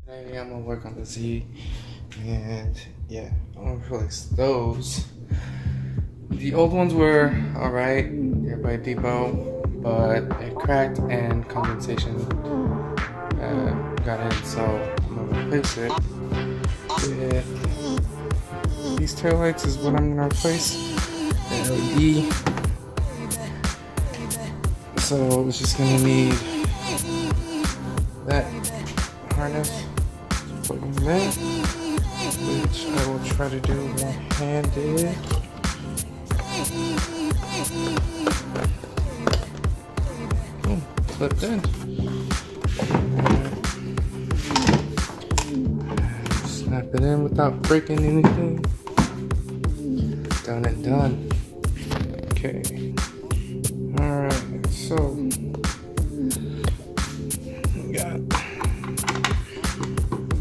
Today I'm gonna work on the Z, and yeah, I'm gonna replace those. The old ones were alright, they're by Depot, but it cracked and condensation got in, so I'm gonna replace it with these taillights is what I'm gonna replace. The LED. So it's just gonna need that harness, plug in there, which I will try to do one-handed. Clipped in. Snap it in without breaking anything. Done and done. Okay. Alright, so we got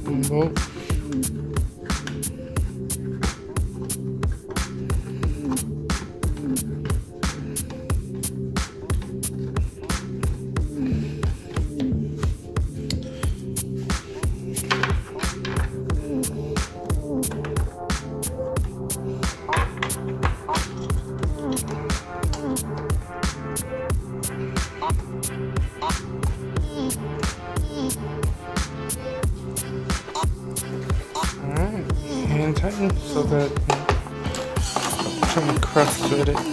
one bolt. Alright, hand tighten so that I'm trying to cross thread it.